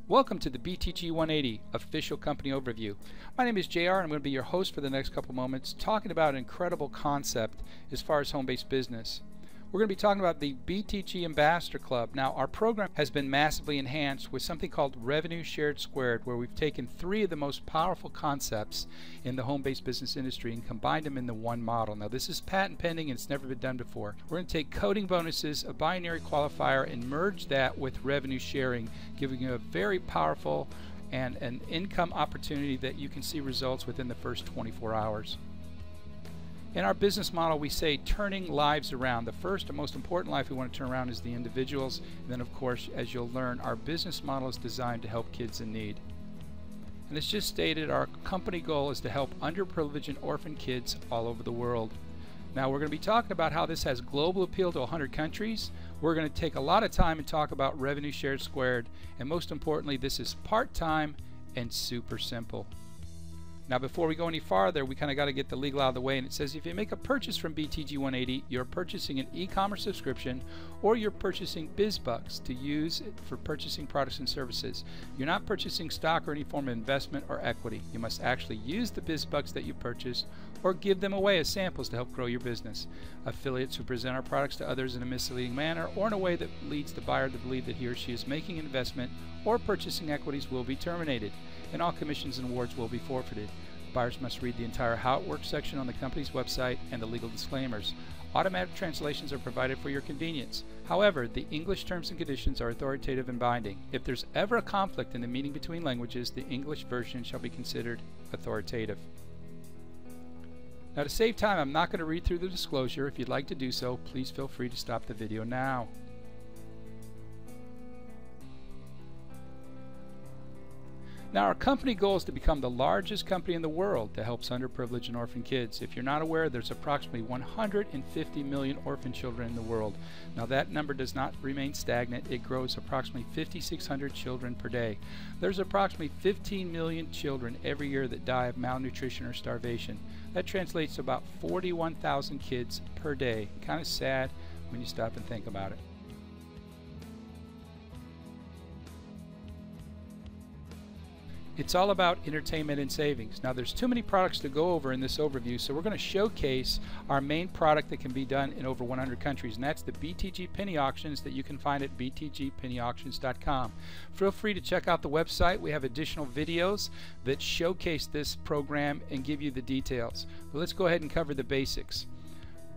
Welcome to the BTG 180 official company overview. My name is JR and I'm going to be your host for the next couple moments talking about an incredible concept as far as home-based business. We're going to be talking about the BTG Ambassador Club. Now, our program has been massively enhanced with something called Revenue Shared Squared, where we've taken three of the most powerful concepts in the home-based business industry and combined them into one model. Now, this is patent pending and it's never been done before. We're going to take coding bonuses, a binary qualifier, and merge that with revenue sharing, giving you a very powerful and an income opportunity that you can see results within the first 24 hours. In our business model, we say turning lives around. The first and most important life we want to turn around is the individuals. And then, of course, as you'll learn, our business model is designed to help kids in need. And as just stated, our company goal is to help underprivileged and orphan kids all over the world. Now, we're going to be talking about how this has global appeal to 100 countries. We're going to take a lot of time and talk about Revenue Shared Squared. And most importantly, this is part-time and super simple. Now, before we go any farther, we kind of got to get the legal out of the way, and it says if you make a purchase from BTG 180, you're purchasing an e-commerce subscription or you're purchasing BizBucks to use for purchasing products and services. You're not purchasing stock or any form of investment or equity. You must actually use the BizBucks that you purchased or give them away as samples to help grow your business. Affiliates who present our products to others in a misleading manner or in a way that leads the buyer to believe that he or she is making an investment or purchasing equities will be terminated, and all commissions and awards will be forfeited. Buyers must read the entire How It Works section on the company's website and the legal disclaimers. Automatic translations are provided for your convenience. However, the English terms and conditions are authoritative and binding. If there's ever a conflict in the meaning between languages, the English version shall be considered authoritative. Now, to save time, I'm not going to read through the disclosure. If you'd like to do so, please feel free to stop the video now. Now, our company goal is to become the largest company in the world that helps underprivileged and orphan kids. If you're not aware, there's approximately 150 million orphan children in the world. Now, that number does not remain stagnant. It grows approximately 5,600 children per day. There's approximately 15 million children every year that die of malnutrition or starvation. That translates to about 41,000 kids per day. Kind of sad when you stop and think about it. It's all about entertainment and savings. Now, there's too many products to go over in this overview, so we're going to showcase our main product that can be done in over 100 countries, and that's the BTG Penny Auctions that you can find at btgpennyauctions.com. Feel free to check out the website. We have additional videos that showcase this program and give you the details. But let's go ahead and cover the basics.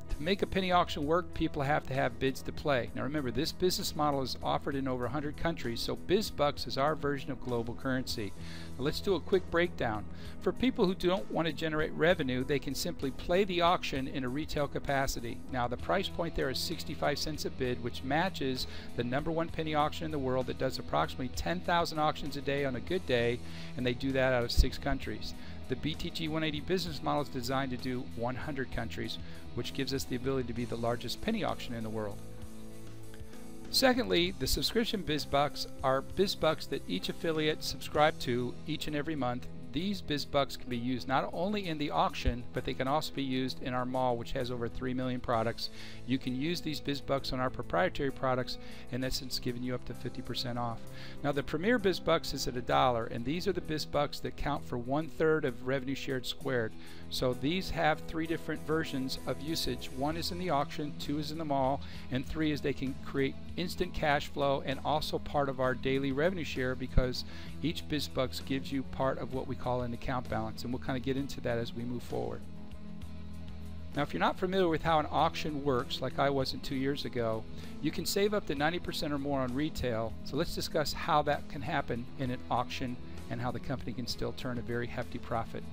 To make a penny auction work, people have to have bids to play. Now remember, this business model is offered in over 100 countries, so BizBucks is our version of global currency. Now let's do a quick breakdown. For people who don't want to generate revenue, they can simply play the auction in a retail capacity. Now the price point there is 65 cents a bid, which matches the #1 penny auction in the world that does approximately 10,000 auctions a day on a good day, and they do that out of 6 countries. The BTG 180 business model is designed to do 100 countries, which gives us the ability to be the largest penny auction in the world. Secondly, the subscription BizBucks are BizBucks that each affiliate subscribe to each and every month. These BizBucks can be used not only in the auction, but they can also be used in our mall, which has over 3 million products. You can use these BizBucks on our proprietary products, in essence giving you up to 50% off. Now, the premier BizBucks is at $1, and these are the BizBucks that count for 1/3 of Revenue Shared Squared. So these have 3 different versions of usage. 1 is in the auction, 2 is in the mall, and 3 is they can create instant cash flow and also part of our daily revenue share, because each BizBucks gives you part of what we call an account balance, and we'll kind of get into that as we move forward. Now, if you're not familiar with how an auction works, like I wasn't 2 years ago, you can save up to 90% or more on retail. So let's discuss how that can happen in an auction and how the company can still turn a very hefty profit.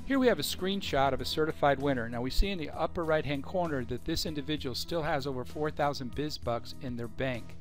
Here we have a screenshot of a certified winner. Now we see in the upper right hand corner that this individual still has over 4,000 BizBucks in their bank.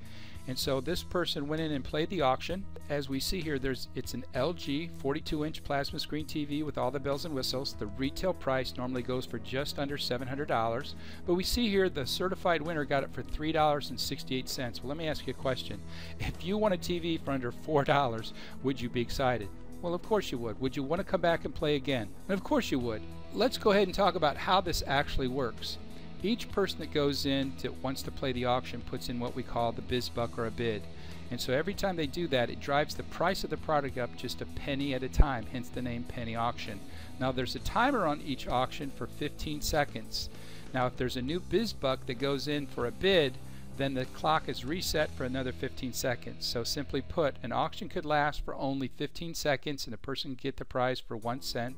And so this person went in and played the auction. As we see here, it's an LG 42-inch plasma screen TV with all the bells and whistles. The retail price normally goes for just under $700, but we see here the certified winner got it for $3.68. Well, let me ask you a question. If you won a TV for under $4, would you be excited? Well, of course you would. Would you want to come back and play again? And of course you would. Let's go ahead and talk about how this actually works. Each person that goes in that wants to play the auction puts in what we call the biz buck or a bid. And so every time they do that, it drives the price of the product up just a penny at a time, hence the name penny auction. Now there's a timer on each auction for 15 seconds. Now if there's a new biz buck that goes in for a bid, then the clock is reset for another 15 seconds. So simply put, an auction could last for only 15 seconds and a person can get the prize for 1 cent.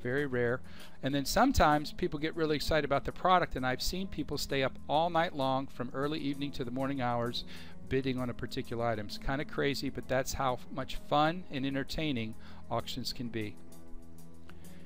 Very rare. And then sometimes people get really excited about the product, and I've seen people stay up all night long from early evening to the morning hours bidding on a particular item. It's kind of crazy, but that's how much fun and entertaining auctions can be.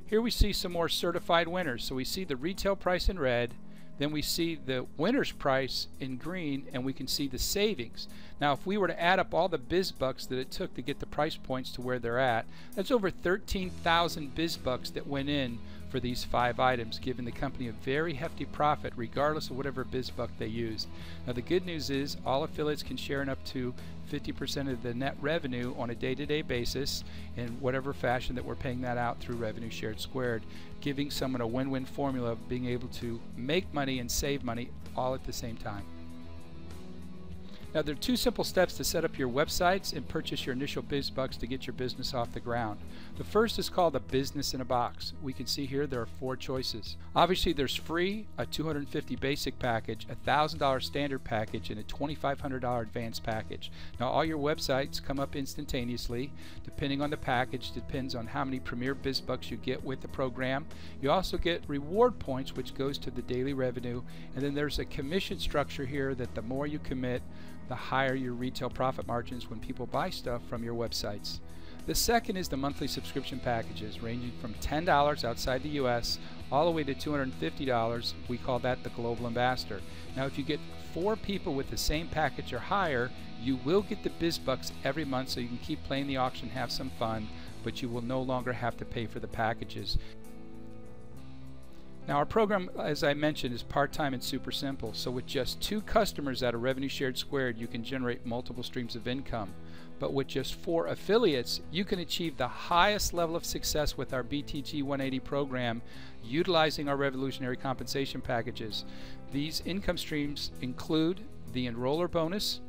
Here we see some more certified winners. So we see the retail price in red, then we see the winner's price in green, and we can see the savings. Now if we were to add up all the biz bucks that it took to get the price points to where they're at, that's over 13,000 biz bucks that went in for these 5 items, giving the company a very hefty profit regardless of whatever biz buck they used. Now the good news is all affiliates can share in up to 50% of the net revenue on a day-to-day basis in whatever fashion that we're paying that out through revenue shared squared, giving someone a win-win formula of being able to make money and save money all at the same time. Now there are 2 simple steps to set up your websites and purchase your initial biz bucks to get your business off the ground. The first is called a business in a box. We can see here there are 4 choices. Obviously there's free, a $250 basic package, a $1,000 standard package, and a $2,500 advanced package. Now all your websites come up instantaneously. Depending on the package, depends on how many premier biz bucks you get with the program. You also get reward points, which goes to the daily revenue, and then there's a commission structure here that the more you commit, the higher your retail profit margins when people buy stuff from your websites. The second is the monthly subscription packages, ranging from $10 outside the US all the way to $250. We call that the Global Ambassador. Now if you get 4 people with the same package or higher, you will get the biz bucks every month, so you can keep playing the auction, have some fun, but you will no longer have to pay for the packages. Now our program, as I mentioned, is part-time and super simple. So with just 2 customers out of revenue shared squared, you can generate multiple streams of income. But with just 4 affiliates, you can achieve the highest level of success with our BTG 180 program, utilizing our revolutionary compensation packages. These income streams include the enroller bonus,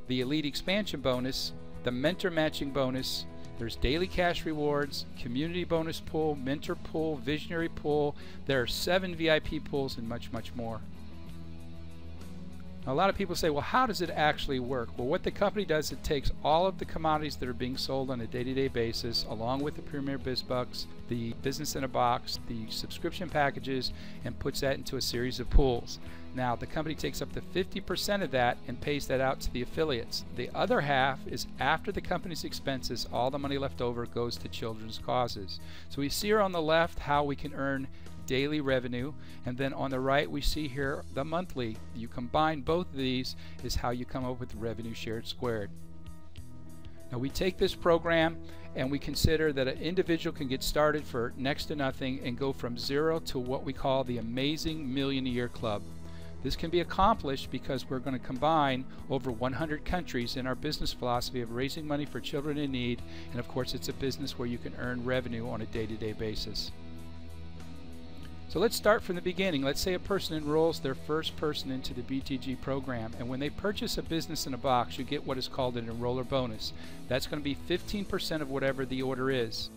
the elite expansion bonus, the mentor matching bonus. There's daily cash rewards, community bonus pool, mentor pool, visionary pool. There are 7 VIP pools and much, much more. Now, a lot of people say, well, how does it actually work? Well, what the company does, it takes all of the commodities that are being sold on a day-to-day basis, along with the Premier Biz Bucks, the Business in a Box, the subscription packages, and puts that into a series of pools. Now, the company takes up to 50% of that and pays that out to the affiliates. The other half is after the company's expenses, all the money left over goes to children's causes. So we see here on the left how we can earn daily revenue, and then on the right we see here the monthly. You combine both of these is how you come up with revenue shared squared. Now we take this program and we consider that an individual can get started for next to nothing and go from 0 to what we call the Amazing Million a Year Club. This can be accomplished because we're going to combine over 100 countries in our business philosophy of raising money for children in need, and of course it's a business where you can earn revenue on a day-to-day basis. So let's start from the beginning. Let's say a person enrolls their first person into the BTG program, and when they purchase a business in a box, you get what is called an enroller bonus. That's going to be 15% of whatever the order is.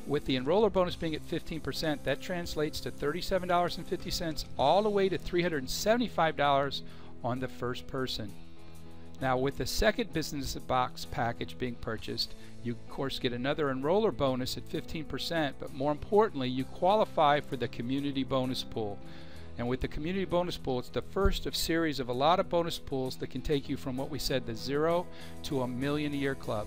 With the enroller bonus being at 15%, that translates to $37.50 all the way to $375 on the first person. Now with the second business box package being purchased, you of course get another enroller bonus at 15%, but more importantly you qualify for the community bonus pool. And with the community bonus pool, it's the first of series of a lot of bonus pools that can take you from what we said, the 0 to a million a year club.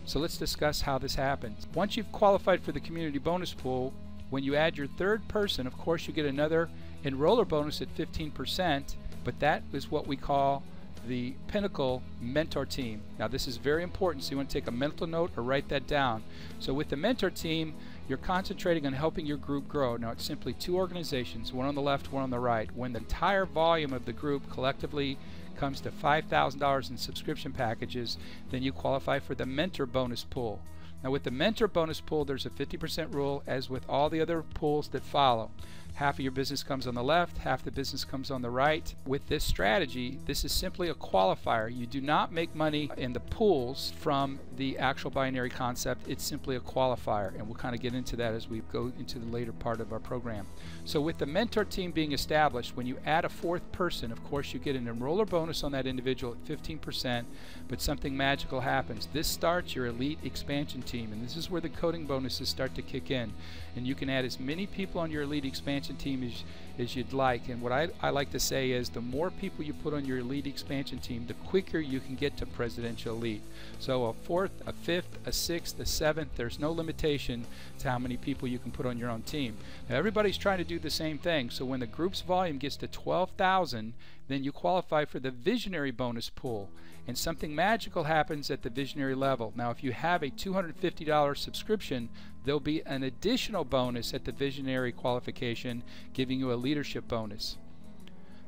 So let's discuss how this happens. Once you've qualified for the community bonus pool, when you add your third person, of course you get another enroller bonus at 15%, but that is what we call the Pinnacle Mentor Team. Now this is very important, so you want to take a mental note or write that down. So with the Mentor Team, you're concentrating on helping your group grow. Now it's simply 2 organizations, one on the left, one on the right. When the entire volume of the group collectively comes to $5,000 in subscription packages, then you qualify for the Mentor Bonus Pool. Now with the Mentor Bonus Pool, there's a 50% rule, as with all the other pools that follow. Half of your business comes on the left, half the business comes on the right. With this strategy, this is simply a qualifier. You do not make money in the pools from the actual binary concept. It's simply a qualifier, and we'll kind of get into that as we go into the later part of our program. So with the mentor team being established, when you add a fourth person, of course you get an enroller bonus on that individual at 15%, but something magical happens. This starts your elite expansion team, and this is where the coding bonuses start to kick in. And you can add as many people on your elite expansion team as you'd like. And what I like to say is the more people you put on your elite expansion team, the quicker you can get to presidential elite. So a fourth, a fifth, a sixth, a seventh, there's no limitation to how many people you can put on your own team. Now everybody's trying to do the same thing. So when the group's volume gets to 12,000, then you qualify for the visionary bonus pool, and something magical happens at the visionary level. Now if you have a $250 subscription, there'll be an additional bonus at the visionary qualification, giving you a leadership bonus.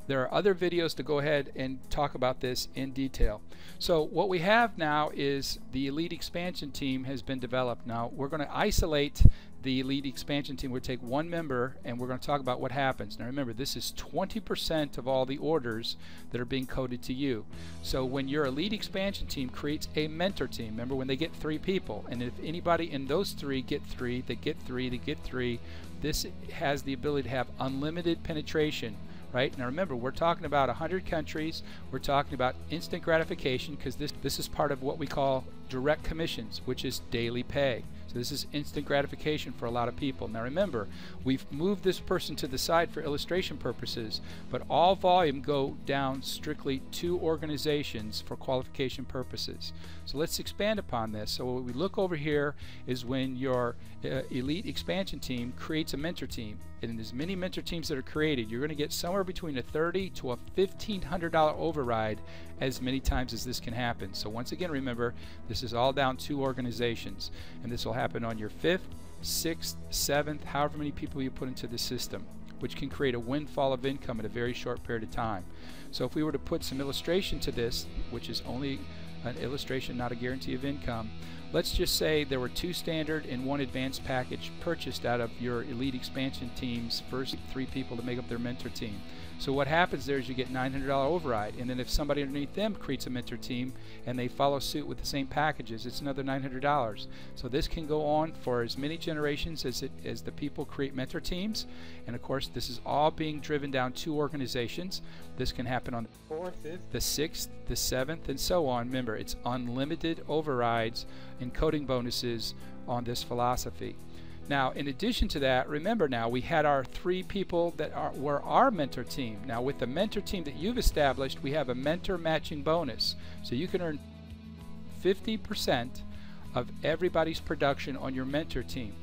There are other videos to go ahead and talk about this in detail. So what we have now is the elite expansion team has been developed. Now we're going to isolate the elite expansion team. We'll take one member and we're going to talk about what happens. Now remember, this is 20% of all the orders that are being coded to you. So when your elite expansion team creates a mentor team, remember when they get 3 people, and if anybody in those 3 get 3, they get 3, they get 3, this has the ability to have unlimited penetration. Right? Now remember, we're talking about 100 countries. We're talking about instant gratification, because this is part of what we call direct commissions, which is daily pay. So this is instant gratification for a lot of people. Now remember, we've moved this person to the side for illustration purposes, but all volume go down strictly to organizations for qualification purposes. So let's expand upon this. So what we look over here is when your elite expansion team creates a mentor team. And as many mentor teams that are created, you're going to get somewhere between a $30 to a $1,500 override as many times as this can happen. So once again, remember, this is all down to organizations, and this will happen on your 5th, 6th, 7th, however many people you put into the system, which can create a windfall of income in a very short period of time. So if we were to put some illustration to this, which is only an illustration, not a guarantee of income, let's just say there were 2 standard and 1 advanced package purchased out of your elite expansion team's first 3 people to make up their mentor team. So what happens there is you get $900 override, and then if somebody underneath them creates a mentor team and they follow suit with the same packages, it's another $900. So this can go on for as many generations as the people create mentor teams, and of course this is all being driven down to organizations. This can happen on the 4th, 5th, the 6th, the 7th, and so on. Remember, it's unlimited overrides and coding bonuses on this philosophy. Now, in addition to that, remember now we had our 3 people that were our mentor team. Now with the mentor team that you've established, we have a mentor matching bonus. So you can earn 50% of everybody's production on your mentor team.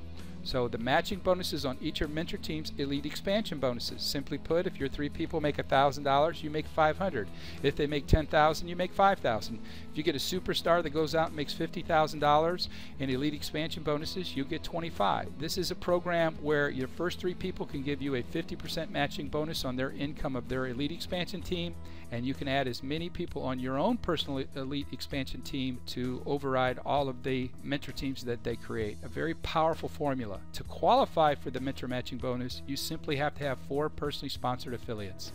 So the matching bonuses on each of mentor teams, elite expansion bonuses. Simply put, if your 3 people make $1,000, you make $500. If they make $10,000, you make $5,000. If you get a superstar that goes out and makes $50,000 in elite expansion bonuses, you get $25,000. This is a program where your first 3 people can give you a 50% matching bonus on their income of their elite expansion team, and you can add as many people on your own personal elite expansion team to override all of the mentor teams that they create. A very powerful formula. To qualify for the mentor matching bonus, you simply have to have 4 personally sponsored affiliates.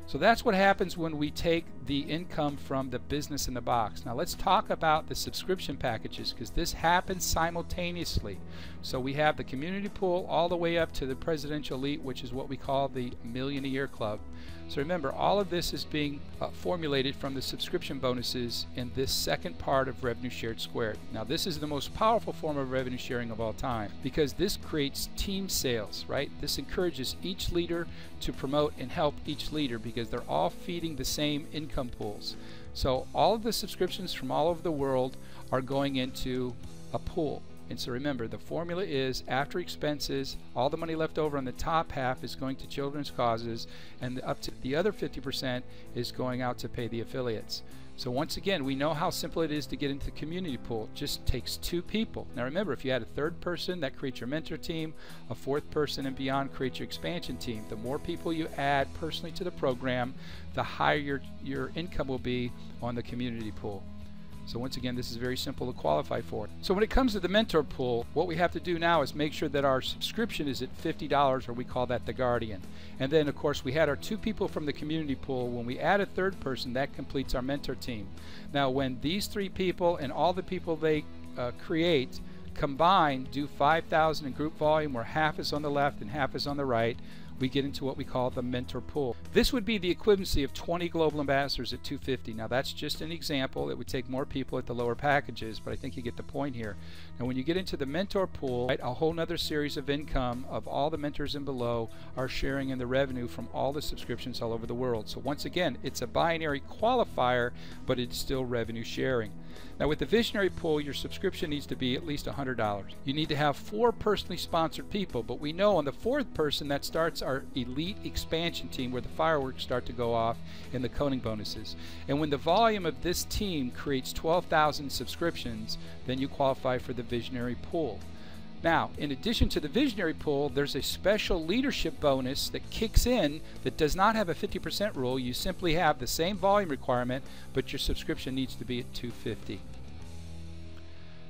So that's what happens when we take the income from the business in the box. Now let's talk about the subscription packages, because this happens simultaneously. So we have the community pool all the way up to the presidential elite, which is what we call the $1 Million a Year Club. So remember, all of this is being formulated from the subscription bonuses in this second part of revenue shared squared. Now this is the most powerful form of revenue sharing of all time, because this creates team sales, right? This encourages each leader to promote and help each leader, because they're all feeding the same income pools. So all of the subscriptions from all over the world are going into a pool. And so remember, the formula is after expenses, all the money left over on the top half is going to children's causes, and up to the other 50% is going out to pay the affiliates. So once again, we know how simple it is to get into the community pool. It just takes 2 people. Now remember, if you add a 3rd person, that creates your mentor team. A 4th person and beyond creates your expansion team. The more people you add personally to the program, the higher your income will be on the community pool. So once again, this is very simple to qualify for. So when it comes to the mentor pool, what we have to do now is make sure that our subscription is at $50, or we call that the guardian. And then of course we had our 2 people from the community pool. When we add a 3rd person, that completes our mentor team. Now when these 3 people and all the people they create combined do 5,000 in group volume, where half is on the left and half is on the right, we get into what we call the mentor pool. This would be the equivalency of 20 global ambassadors at $250. Now that's just an example. It would take more people at the lower packages, but I think you get the point here. Now when you get into the mentor pool, right, a whole nother series of income of all the mentors and below are sharing in the revenue from all the subscriptions all over the world. So once again, it's a binary qualifier, but it's still revenue sharing. Now with the visionary pool, your subscription needs to be at least $100. You need to have 4 personally sponsored people, but we know on the 4th person that starts our elite expansion team, where the fireworks start to go off and the coding bonuses. And when the volume of this team creates 12,000 subscriptions, then you qualify for the visionary pool. Now, in addition to the visionary pool, there's a special leadership bonus that kicks in that does not have a 50% rule. You simply have the same volume requirement, but your subscription needs to be at $250.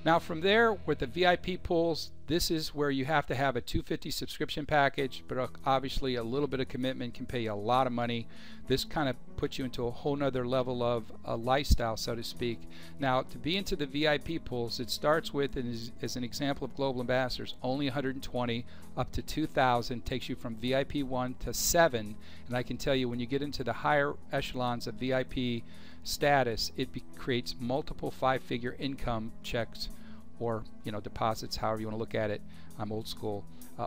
Now from there, with the VIP pools, this is where you have to have a $250 subscription package, but obviously a little bit of commitment can pay you a lot of money. This kind of puts you into a whole nother level of a lifestyle, so to speak. Now to be into the VIP pools, it starts with, as an example of global ambassadors, only 120 up to 2,000, takes you from VIP 1 to 7. And I can tell you, when you get into the higher echelons of VIP status, it creates multiple 5-figure income checks, or deposits, however you want to look at it. I'm old school,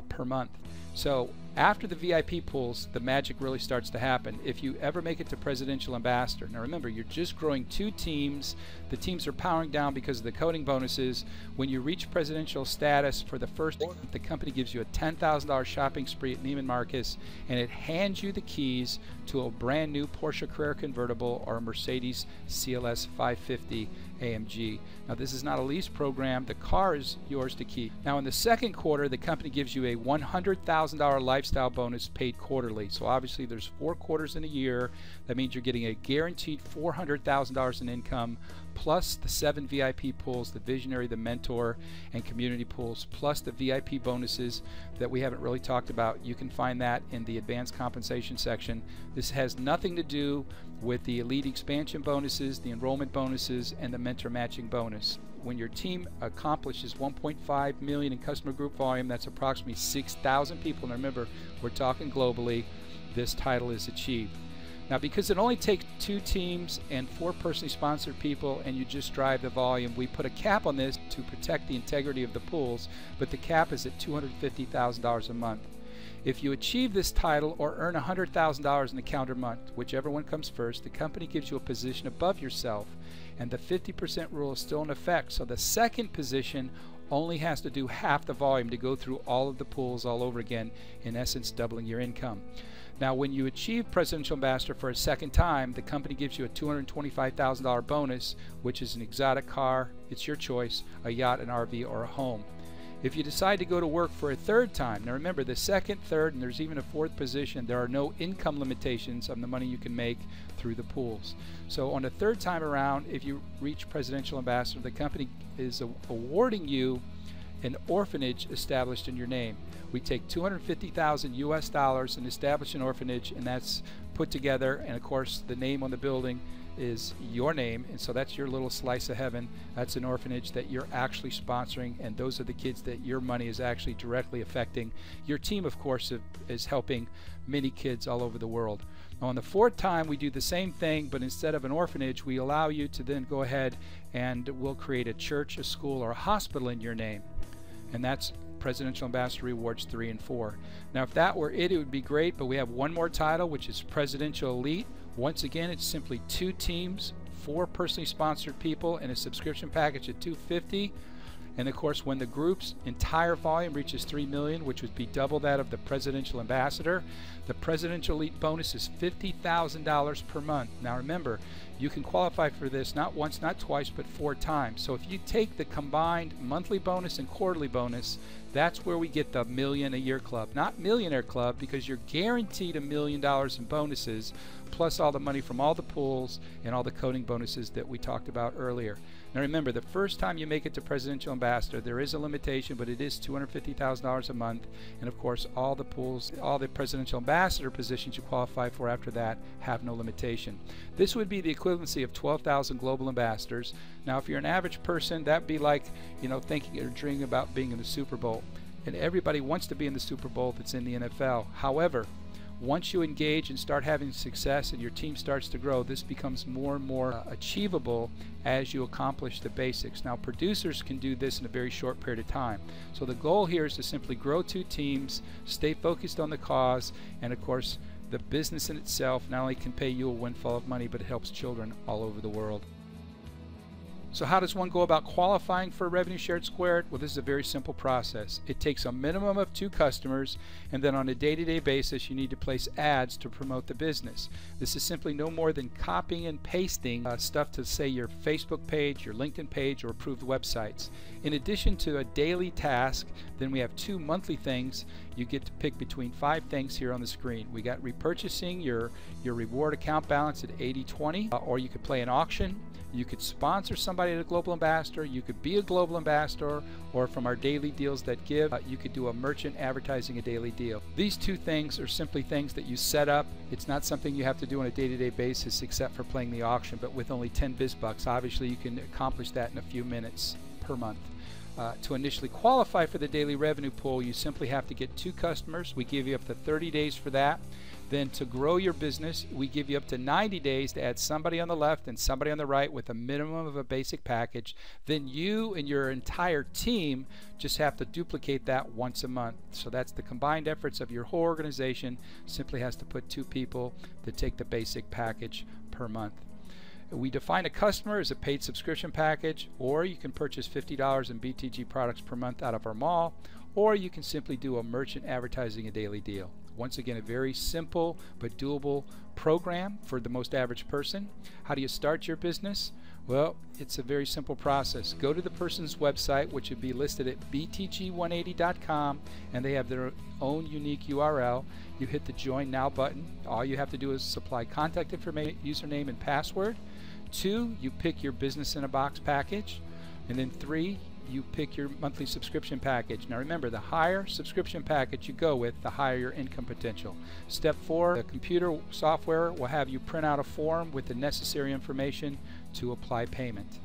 per month. So after the VIP pools, the magic really starts to happen. If you ever make it to presidential ambassador, now remember, you're just growing 2 teams. The teams are powering down because of the coding bonuses. When you reach presidential status for the first month, the company gives you a $10,000 shopping spree at Neiman Marcus, and it hands you the keys to a brand new Porsche Carrera convertible or a Mercedes CLS 550 AMG. Now this is not a lease program. The car is yours to keep. Now in the 2nd quarter, the company gives you a $100,000 lifestyle bonus paid quarterly. So obviously there's 4 quarters in a year. That means you're getting a guaranteed $400,000 in income, plus the 7 VIP pools, the visionary, the mentor, and community pools, plus the VIP bonuses that we haven't really talked about. You can find that in the advanced compensation section. This has nothing to do with the elite expansion bonuses, the enrollment bonuses, and the mentor matching bonus. When your team accomplishes 1.5 million in customer group volume, that's approximately 6,000 people, and remember, we're talking globally, this title is achieved. Now because it only takes 2 teams and 4 personally sponsored people, and you just drive the volume, we put a cap on this to protect the integrity of the pools, but the cap is at $250,000 a month. If you achieve this title or earn $100,000 in the calendar month, whichever one comes first, the company gives you a position above yourself, and the 50% rule is still in effect. So the 2nd position only has to do half the volume to go through all of the pools all over again, in essence doubling your income. Now when you achieve presidential ambassador for a 2nd time, the company gives you a $225,000 bonus, which is an exotic car, it's your choice, a yacht, an RV, or a home. If you decide to go to work for a 3rd time, now remember, the 2nd, 3rd, and there's even a 4th position, there are no income limitations on the money you can make through the pools. So on the 3rd time around, if you reach presidential ambassador, the company is awarding you an orphanage established in your name. We take $250,000 US dollars and establish an orphanage, and that's put together, and of course the name on the building is your name, and so that's your little slice of heaven. That's an orphanage that you're actually sponsoring, and those are the kids that your money is actually directly affecting. Your team, of course, is helping many kids all over the world. Now, on the 4th time, we do the same thing, but instead of an orphanage, we allow you to then go ahead and we'll create a church, a school, or a hospital in your name, and that's Presidential Ambassador Rewards 3 and 4. Now if that were it would be great, but we have one more title, which is Presidential Elite. Once again, it's simply 2 teams, 4 personally sponsored people, and a subscription package at $250. And of course, when the group's entire volume reaches 3 million, which would be double that of the presidential ambassador, the presidential elite bonus is $50,000 per month. Now remember, you can qualify for this not once, not twice, but 4 times. So if you take the combined monthly bonus and quarterly bonus, that's where we get the million a year club. Not millionaire club, because you're guaranteed $1 million in bonuses, plus all the money from all the pools and all the coding bonuses that we talked about earlier. Now remember, the first time you make it to presidential ambassador, there is a limitation, but it is $250,000 a month. And of course, all the pools, all the presidential ambassador positions you qualify for after that have no limitation. This would be the equivalency of 12,000 global ambassadors. Now, if you're an average person, that'd be like, thinking or dreaming about being in the Super Bowl. And everybody wants to be in the Super Bowl that's in the NFL. However, once you engage and start having success and your team starts to grow, this becomes more and more achievable as you accomplish the basics. Now, producers can do this in a very short period of time. So the goal here is to simply grow 2 teams, stay focused on the cause, and of course, the business in itself not only can pay you a windfall of money, but it helps children all over the world. So how does one go about qualifying for Revenue Shared Squared? Well, this is a very simple process. It takes a minimum of 2 customers, and then on a day-to-day basis, you need to place ads to promote the business. This is simply no more than copying and pasting stuff to, say, your Facebook page, your LinkedIn page, or approved websites. In addition to a daily task, then we have 2 monthly things. You get to pick between 5 things here on the screen. We got repurchasing your reward account balance at 80/20, or you could play an auction. You could sponsor somebody as a global ambassador, you could be a global ambassador, or from our daily deals that give, you could do a merchant advertising a daily deal. These 2 things are simply things that you set up. It's not something you have to do on a day-to-day basis except for playing the auction, but with only 10 BizBucks, obviously you can accomplish that in a few minutes per month. To initially qualify for the daily revenue pool, you simply have to get 2 customers. We give you up to 30 days for that. Then to grow your business, we give you up to 90 days to add somebody on the left and somebody on the right with a minimum of a basic package. Then you and your entire team just have to duplicate that once a month. So that's the combined efforts of your whole organization. Simply has to put 2 people to take the basic package per month. We define a customer as a paid subscription package, or you can purchase $50 in BTG products per month out of our mall, or you can simply do a merchant advertising a daily deal. Once again, a very simple but doable program for the most average person. How do you start your business? Well, it's a very simple process. Go to the person's website, which would be listed at btg180.com, and they have their own unique URL. You hit the Join Now button. All you have to do is supply contact information, username, and password. 2, you pick your Business in a Box package. And then 3, you pick your monthly subscription package. Now remember, the higher subscription package you go with, the higher your income potential. Step 4, the computer software will have you print out a form with the necessary information to apply payment.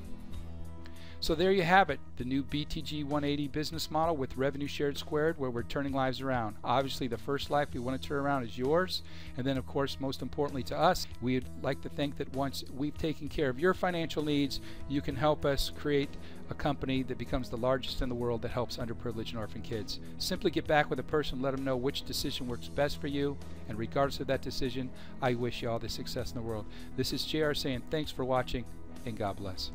So there you have it, the new BTG 180 business model with Revenue Shared Squared, where we're turning lives around. Obviously, the first life we want to turn around is yours. And then, of course, most importantly to us, we'd like to think that once we've taken care of your financial needs, you can help us create a company that becomes the largest in the world that helps underprivileged and orphan kids. Simply get back with a person, let them know which decision works best for you, and regardless of that decision, I wish you all the success in the world. This is JR saying thanks for watching, and God bless.